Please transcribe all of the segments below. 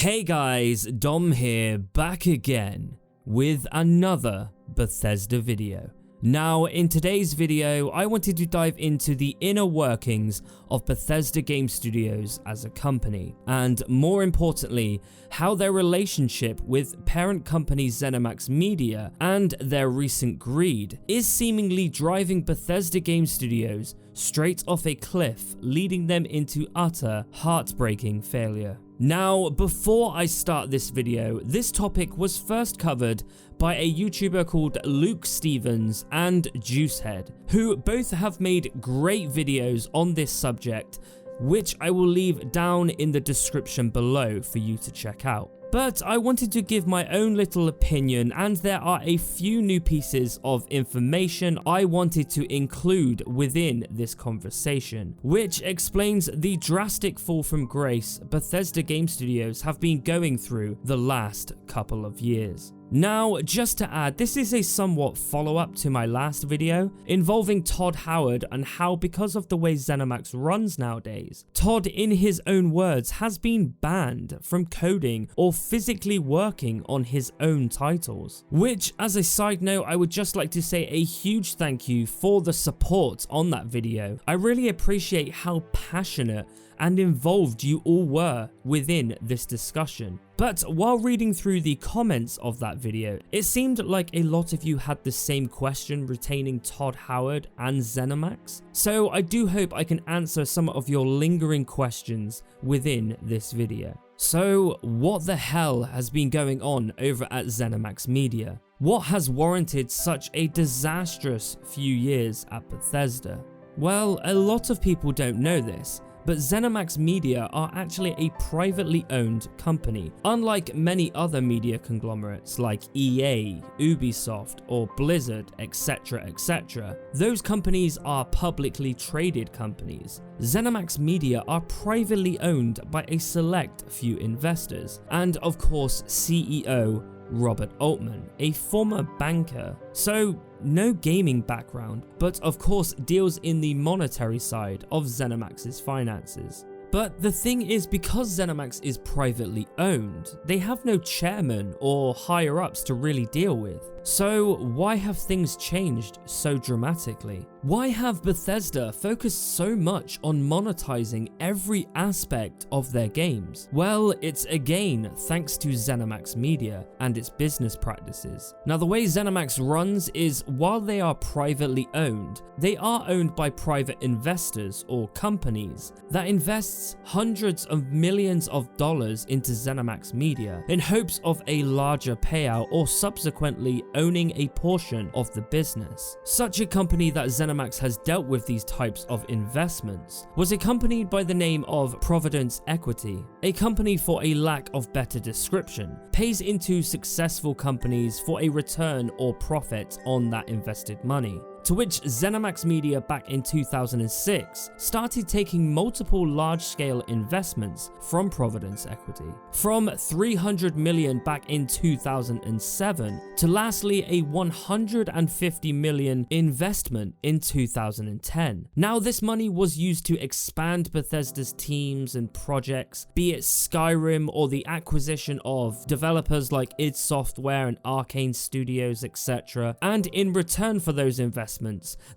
Hey guys, Dom here, back again with another Bethesda video. Now in today's video, I wanted to dive into the inner workings of Bethesda Game Studios as a company, and more importantly, how their relationship with parent company Zenimax Media and their recent greed is seemingly driving Bethesda Game Studios straight off a cliff, leading them into utter, heartbreaking failure. Now, before I start this video, this topic was first covered by a YouTuber called Luke Stevens and Juicehead, who both have made great videos on this subject, which I will leave down in the description below for you to check out. But I wanted to give my own little opinion, and there are a few new pieces of information I wanted to include within this conversation, which explains the drastic fall from grace Bethesda Game Studios have been going through the last couple of years. Now, just to add, this is a somewhat follow-up to my last video involving Todd Howard and how, because of the way Zenimax runs nowadays, Todd, in his own words, has been banned from coding or physically working on his own titles. Which, as a side note, I would just like to say a huge thank you for the support on that video. I really appreciate how passionate and involved you all were within this discussion. But while reading through the comments of that video, it seemed like a lot of you had the same question retaining Todd Howard and Zenimax. So I do hope I can answer some of your lingering questions within this video. So what the hell has been going on over at Zenimax Media? What has warranted such a disastrous few years at Bethesda? Well, a lot of people don't know this, but Zenimax Media are actually a privately owned company, unlike many other media conglomerates like EA, Ubisoft, or Blizzard, etc, etc. Those companies are publicly traded companies. Zenimax Media are privately owned by a select few investors, and of course CEO Robert Altman, a former banker. So no gaming background, but of course deals in the monetary side of Zenimax's finances. But the thing is, because Zenimax is privately owned, they have no chairman or higher ups to really deal with. So why have things changed so dramatically? Why have Bethesda focused so much on monetizing every aspect of their games? Well, it's again thanks to Zenimax Media and its business practices. Now, the way Zenimax runs is, while they are privately owned, they are owned by private investors or companies that invests hundreds of millions of dollars into Zenimax Media in hopes of a larger payout or subsequently owning a portion of the business. Such a company that Zenimax has dealt with these types of investments was a company by the name of Providence Equity. A company, for a lack of better description, pays into successful companies for a return or profit on that invested money. To which Zenimax Media back in 2006 started taking multiple large-scale investments from Providence Equity. From $300 million back in 2007 to lastly a $150 million investment in 2010. Now, this money was used to expand Bethesda's teams and projects, be it Skyrim or the acquisition of developers like id Software and Arcane Studios, etc. And in return for those investments,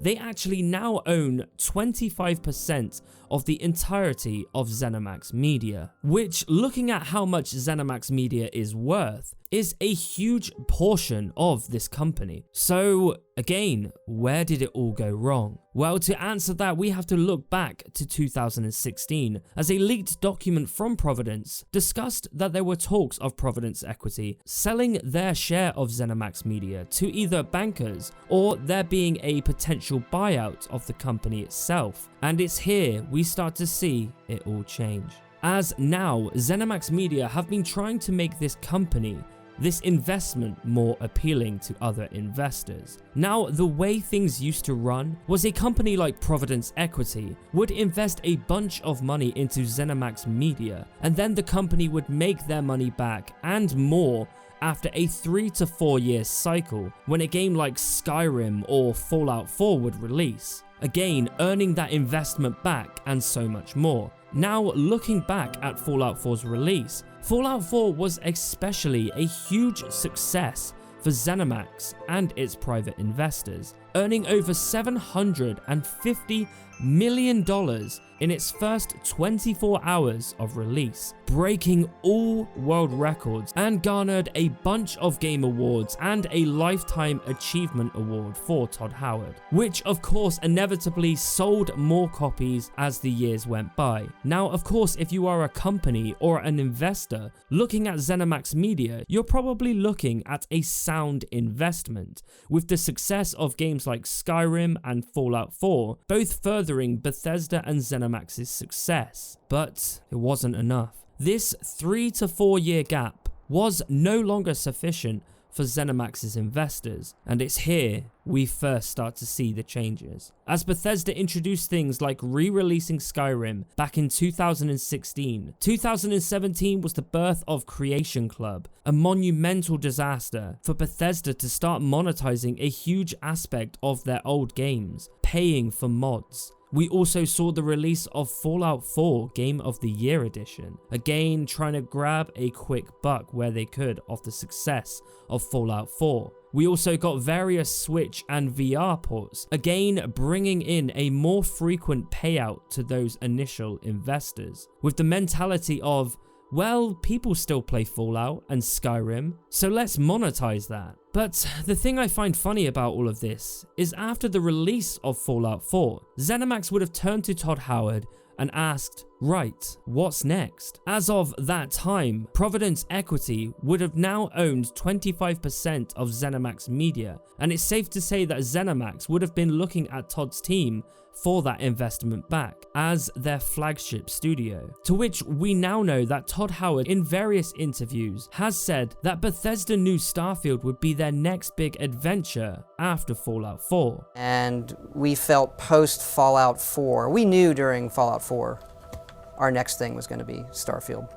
they actually now own 25% of the entirety of Zenimax Media, which, looking at how much Zenimax Media is worth, is a huge portion of this company. So again, where did it all go wrong? Well, to answer that, we have to look back to 2016, as a leaked document from Providence discussed that there were talks of Providence Equity selling their share of Zenimax Media to either bankers or there being a potential buyout of the company itself. And it's here we start to see it all change. As now, Zenimax Media have been trying to make this company, this investment, more appealing to other investors. Now, the way things used to run was a company like Providence Equity would invest a bunch of money into Zenimax Media, and then the company would make their money back and more after a 3 to 4 year cycle when a game like Skyrim or Fallout 4 would release. Again, earning that investment back and so much more. Now, looking back at Fallout 4's release, Fallout 4 was especially a huge success for Zenimax and its private investors, earning over $750 million in its first 24 hours of release, breaking all world records, and garnered a bunch of game awards and a Lifetime Achievement Award for Todd Howard, which of course inevitably sold more copies as the years went by. Now, of course, if you are a company or an investor looking at Zenimax Media, you're probably looking at a sound investment, with the success of games like Skyrim and Fallout 4 both furthering Bethesda and Zenimax's success. But it wasn't enough. This 3 to 4 year gap was no longer sufficient for Zenimax's investors, and it's here we first start to see the changes. As Bethesda introduced things like re-releasing Skyrim back in 2016, 2017 was the birth of Creation Club, a monumental disaster for Bethesda to start monetizing a huge aspect of their old games, paying for mods. We also saw the release of Fallout 4 Game of the Year Edition, again trying to grab a quick buck where they could off the success of Fallout 4. We also got various Switch and VR ports, again bringing in a more frequent payout to those initial investors, with the mentality of, well, people still play Fallout and Skyrim, so let's monetize that. But the thing I find funny about all of this is after the release of Fallout 4, Zenimax would have turned to Todd Howard and asked, right, what's next? As of that time, Providence Equity would have now owned 25% of Zenimax Media, and it's safe to say that Zenimax would have been looking at Todd's team for that investment back as their flagship studio. To which we now know that Todd Howard in various interviews has said that Bethesda knew Starfield would be their next big adventure after Fallout 4. And we felt post Fallout 4, we knew during Fallout 4 our next thing was going to be Starfield.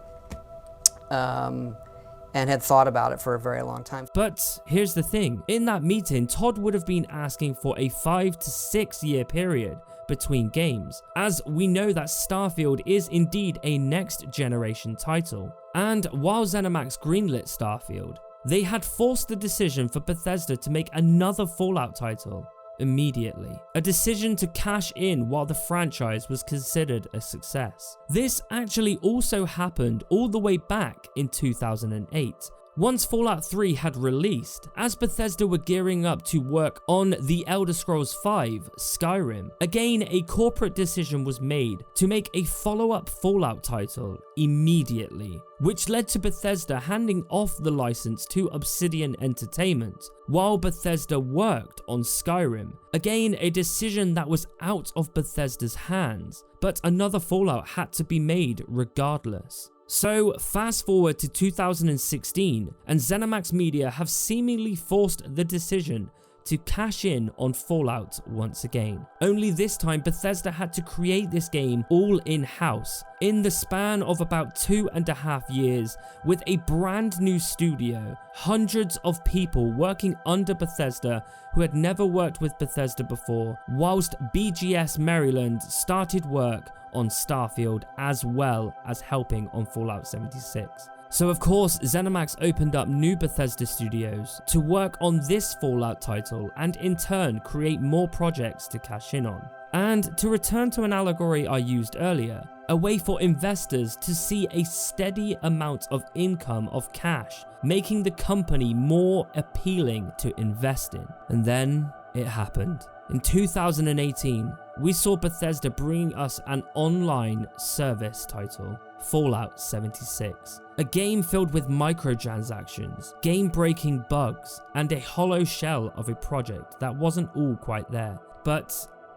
And had thought about it for a very long time. But here's the thing, in that meeting, Todd would have been asking for a 5 to 6 year period between games, as we know that Starfield is indeed a next generation title. And while Zenimax greenlit Starfield, they had forced the decision for Bethesda to make another Fallout title immediately, a decision to cash in while the franchise was considered a success. This actually also happened all the way back in 2008. Once Fallout 3 had released, as Bethesda were gearing up to work on The Elder Scrolls V Skyrim, again a corporate decision was made to make a follow-up Fallout title immediately, which led to Bethesda handing off the license to Obsidian Entertainment while Bethesda worked on Skyrim. Again, a decision that was out of Bethesda's hands, but another Fallout had to be made regardless. So fast forward to 2016, and Zenimax Media have seemingly forced the decision to cash in on Fallout once again. Only this time Bethesda had to create this game all in-house in the span of about 2.5 years with a brand new studio, hundreds of people working under Bethesda who had never worked with Bethesda before, whilst BGS Maryland started work on Starfield as well as helping on Fallout 76. So of course, Zenimax opened up new Bethesda studios to work on this Fallout title and in turn create more projects to cash in on. And to return to an allegory I used earlier, a way for investors to see a steady amount of income of cash, making the company more appealing to invest in. And then it happened. In 2018, we saw Bethesda bringing us an online service title, Fallout 76. A game filled with microtransactions, game-breaking bugs, and a hollow shell of a project that wasn't all quite there, but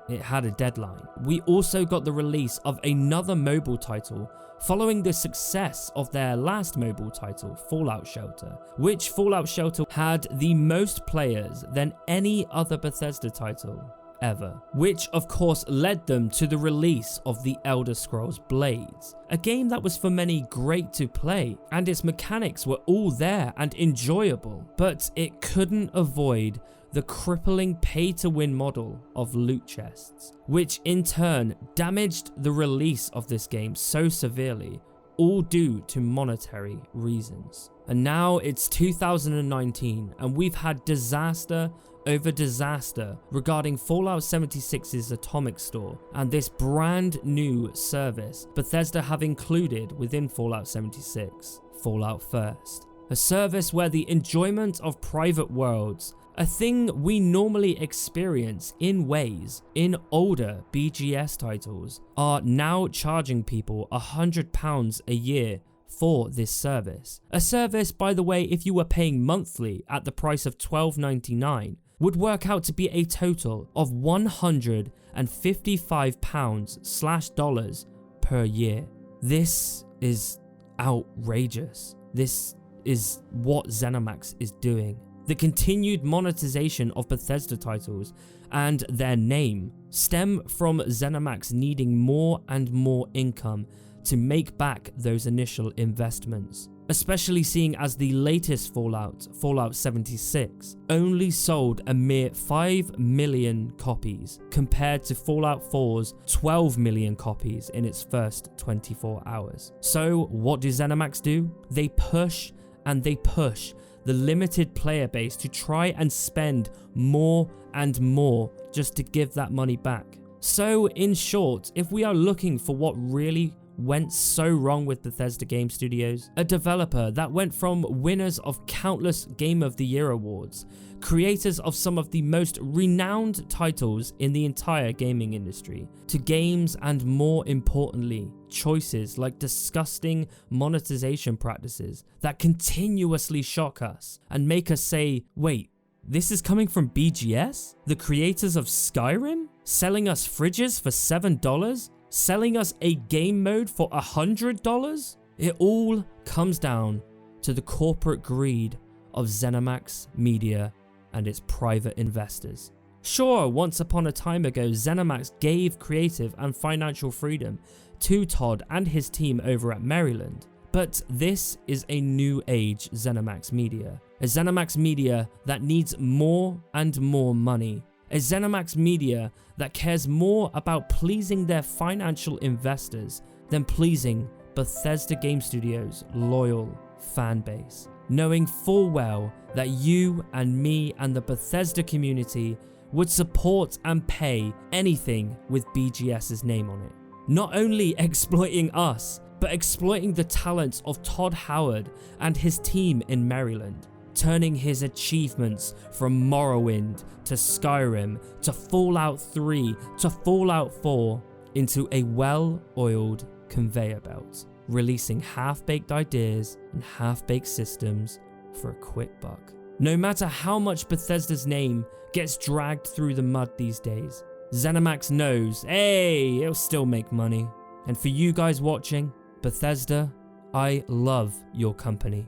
it had a deadline. We also got the release of another mobile title following the success of their last mobile title, Fallout Shelter, which Fallout Shelter had the most players than any other Bethesda title ever, which of course led them to the release of The Elder Scrolls Blades, a game that was for many great to play and its mechanics were all there and enjoyable, but it couldn't avoid the crippling pay-to-win model of loot chests, which in turn damaged the release of this game so severely, all due to monetary reasons. And now it's 2019 and we've had disaster over disaster regarding Fallout 76's Atomic Store and this brand new service Bethesda have included within Fallout 76, Fallout First. A service where the enjoyment of private worlds, a thing we normally experience in ways in older BGS titles, are now charging people £100 a year for this service. A service, by the way, if you were paying monthly at the price of $12.99, would work out to be a total of £155/$ per year. This is outrageous. This is what Zenimax is doing. The continued monetization of Bethesda titles and their name stem from Zenimax needing more and more income to make back those initial investments, especially seeing as the latest Fallout 76, only sold a mere 5 million copies compared to Fallout 4's 12 million copies in its first 24 hours. So what do Zenimax do? They push and they push the limited player base to try and spend more and more just to give that money back. So in short, if we are looking for what really went so wrong with Bethesda Game Studios, a developer that went from winners of countless Game of the Year awards, creators of some of the most renowned titles in the entire gaming industry, to games and more importantly, choices like disgusting monetization practices that continuously shock us and make us say, wait, this is coming from BGS? The creators of Skyrim? Selling us fridges for $7? Selling us a game mode for $100? It all comes down to the corporate greed of Zenimax Media and its private investors. Sure, once upon a time ago, Zenimax gave creative and financial freedom to Todd and his team over at Maryland, but this is a new age Zenimax Media. A Zenimax Media that needs more and more money. A Zenimax Media that cares more about pleasing their financial investors than pleasing Bethesda Game Studios' loyal fan base, knowing full well that you and me and the Bethesda community would support and pay anything with BGS's name on it. Not only exploiting us, but exploiting the talents of Todd Howard and his team in Maryland, turning his achievements from Morrowind to Skyrim to Fallout 3 to Fallout 4 into a well-oiled conveyor belt, releasing half-baked ideas and half-baked systems for a quick buck. No matter how much Bethesda's name gets dragged through the mud these days, Zenimax knows, hey, it'll still make money. And for you guys watching, Bethesda, I love your company.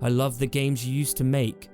I love the games you used to make.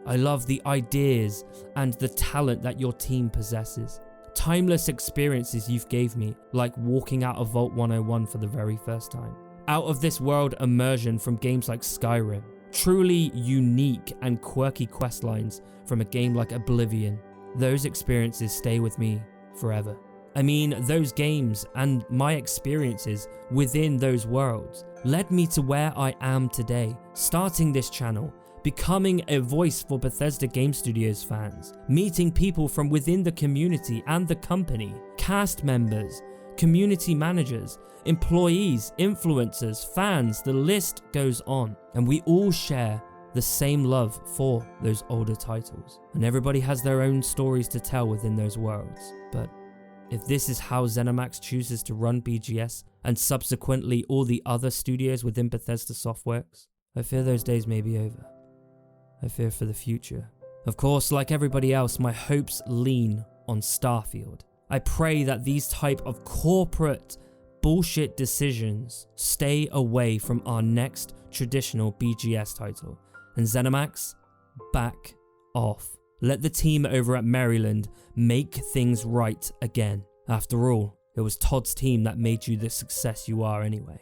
I love the ideas and the talent that your team possesses. Timeless experiences you've gave me, like walking out of Vault 101 for the very first time. Out of this world immersion from games like Skyrim. Truly unique and quirky questlines from a game like Oblivion. Those experiences stay with me forever. I mean, those games and my experiences within those worlds led me to where I am today, starting this channel, becoming a voice for Bethesda Game Studios fans, meeting people from within the community and the company, cast members, community managers, employees, influencers, fans, the list goes on. And we all share the same love for those older titles. And everybody has their own stories to tell within those worlds. But if this is how Zenimax chooses to run BGS and subsequently all the other studios within Bethesda Softworks, I fear those days may be over. I fear for the future. Of course, like everybody else, my hopes lean on Starfield. I pray that these type of corporate bullshit decisions stay away from our next traditional BGS title. And Zenimax, back off. Let the team over at Maryland make things right again. After all, it was Todd's team that made you the success you are anyway.